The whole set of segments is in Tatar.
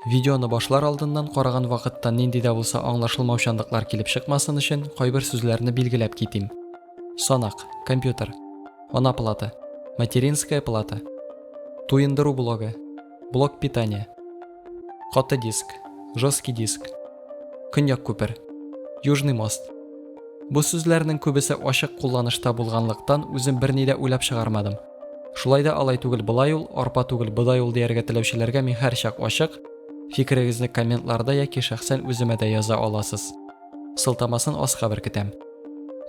Видеоны башлар алдыннан караган вакытта нинди дә булса аңлашылмаучанлыклар килеп чыкмасын өчен кайбер сүзләрне билгеләп китим. Санак, компьютер, ана плата, материнская плата, туендыру блогы, блок питания, каты диск, жесткий диск, көньяк күпер, южный мост. Бу сүзләрнең күбесе ачык кулланышта булганлыктан үзем берни дә уйлап чыгармадым. Шулай да алай түгел былай ул, арпа түгел бодай ул дияргә теләүчеләргә мин һәрчак ачык. Фикерегезне комментларда яки шәхсән үземә дә яза аласыз. Сылтамасын аска беркетәм.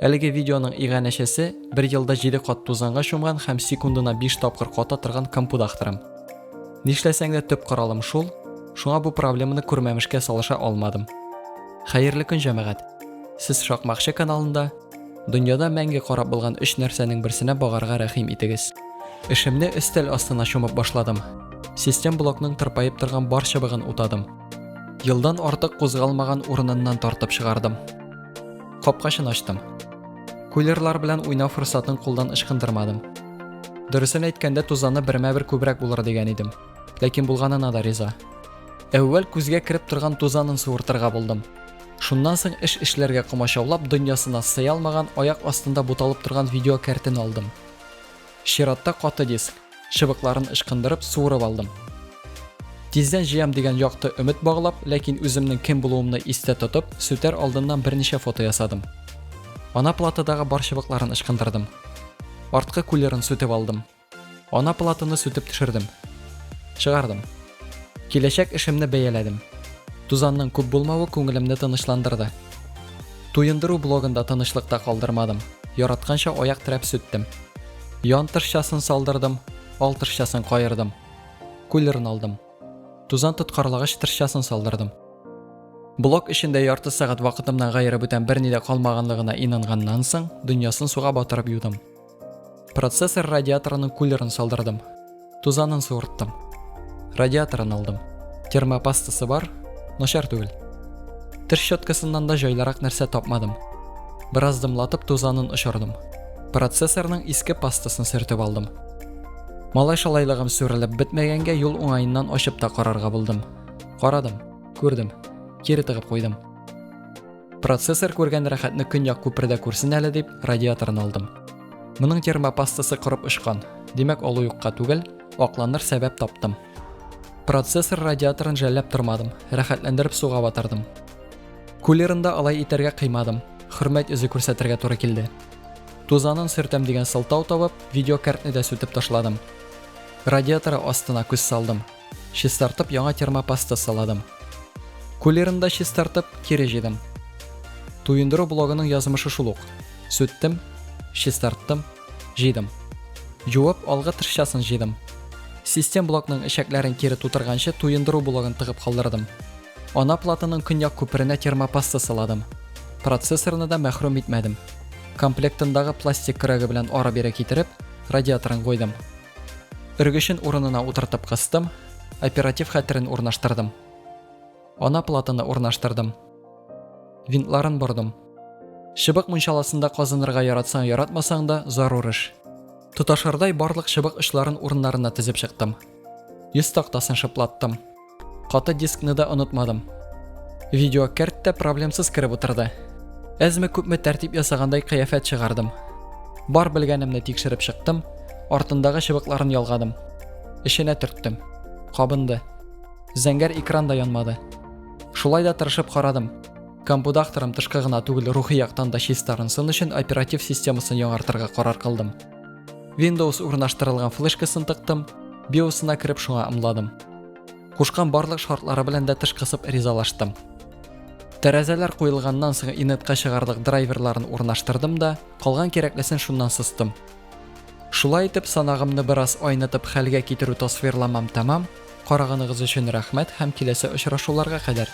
Әлеге видеоның иганәчесе 1 елда 7 кат тузанга чумган һәм секундына 5 тапкыр ката торган компудахтырым. Нишләсәң дә төп каралым шул, шуңа бу проблеманы күрмәмешкә салыша алмадым. Хәерле көн җәмәгать. Сез Шакмакчы каналында дөньяда мәңге карап булган 3 нәрсәнең берсенә багарга рәхим итегез. Эшемне өстәл астына чумып башладым. Систем блокның тырпайып торган бар чыбыгын утадым. Йылдан артык кузгалмаган урыныннан тартып чыгардым. Капкачын ачтым. Кулерлар белән уйнау форсатын кулдан ычкындырмадым. Дөресен әйткәндә тузаны бермә-бер күбрәк булыр дигән идем. Ләкин булганына да риза. Әүвәл күзгә кирип торган тузанын суыртырга булдым. Шуннан соң эш эшләргә комачаулап дөньясына сый алмаган аяк астында буталып торган видео картын алдым. Чиратта каты диск. Чыбыкларын ычкындырып суырып алдым. Тиздән җыям дигән якты өмет баглап, ләкин үземнең кем булуымны истә тотып, сүтәр алдыннан берничә фото ясадым. Ана платадагы бар чыбыкларын ычкындырдым. Арткы күлерен сүтеп алдым. Ана платаны сүтеп төшердем. Чыгардым. Киләчәк эшемне бәяләдем. Тузанның күп булмавы күңелемне тынычландырды. Туендыру блогында тынычлыкта калдырмадым. Яратканча аяк терәп сүттем. Ян тыршасын салдырдым. Ал тыршасын кайырдым. Күлерен алдым. Тузан тоткарлагыч тыршасын салдырдым. Блок эчендә ярты сагат вакытымнан гайры бүтән берни дә калмаганлыгына инанганнан соң дөньясын суга батырып юдым. Процессор радиаторының күлерен салдырдым. Тузанын суырттым. Радиаторын алдым. Термопастасы бар, начар түгел. Тырш щеткасыннан да җайлырак нәрсә тапмадым. Бераз дымлатып тузанын очырдым. Процессорның иске пастасын сөртеп алдым. Малай шалайлыгым сүрелеп бетмәгәнгә юл уңайыннан ачып та карарга булдым. Карадым, күрдем, кире тыгып куйдым. Процессор күргән рәхәтне көньяк күпердә күрсен әле дип радиаторын алдым. Моның термопастасы кырып очкан. Димәк, алу юкка түгел, акланыр сәбәп таптым. Процессор радиаторын жәлләп тормадым, рәхәтләндереп суга батырдым. Кулерында алай итәргә кыймадым. Хөрмәт үзе күрсәтергә туры килде. Тузанын сөртәм дигән сылтау табып, видеокартны да сүтеп ташладым. Радиаторы астына күз салдым. Чистартып яңа термопаста саладым. Кулерында чистартып кире җыйдым. Туендыру блогының язмышы шул ук. Сүттем, чистарттым, җыйдым. Юып алгы тыршасын җыйдым. Систем блокның ишәкләрен кире тутырганчы туендыру блогын тыгып калдырдым. Ана платаның көньяк күперенә термопаста саладым. Процессорны да мәхрүм итмәдем. Комплектындагы пластик кырыгы белән ара-бирә китереп, радиаторын куйдым. Өргечен урынына утыртып кыстым, оператив хәтерен урнаштырдым. Ана платаны урнаштырдым. Винтларын бордым. Чыбык мунчаласында казынырга яратсаң яратмасаң да зарур эш. Туташырдай барлык чыбык очларын урыннарына тизеп чыктым. Йөз тактасын шыплаттым. Каты дискны да онытмадым. Видео картта проблемсыз кирип утырды. Әзме күпме тәртип ясагандай кыяфәт чыгардым. Бар белгәнемне тикшереп чыктым, артындагы чыбыкларын ялгадым. Эшенә төрттем. Кабынды. Зәңгәр экран да янмады. Шулай да тырышып карадым. Компудахтырым тышкы гына түгел, рухи яктан да чистарынсын өчен оператив системасын яңартырга карар кылдым. Windows урнаштырылган флешкасын тыктым, BIOS-ына кирип шуңа ымладым. Кушкан барлык шартлары белән дә тыш кысып ризалаштым. Тәрәзәләр куелганнан соң инетка чыгарлык драйверларын урнаштырдым да, калган кирәклесен шуннан сыстым. Шулай итеп санагымны бераз айнытып хәлгә китерү тасвирламам тәмам. Караганыгыз өчен рәхмәт һәм киләсе очрашуларга кадәр.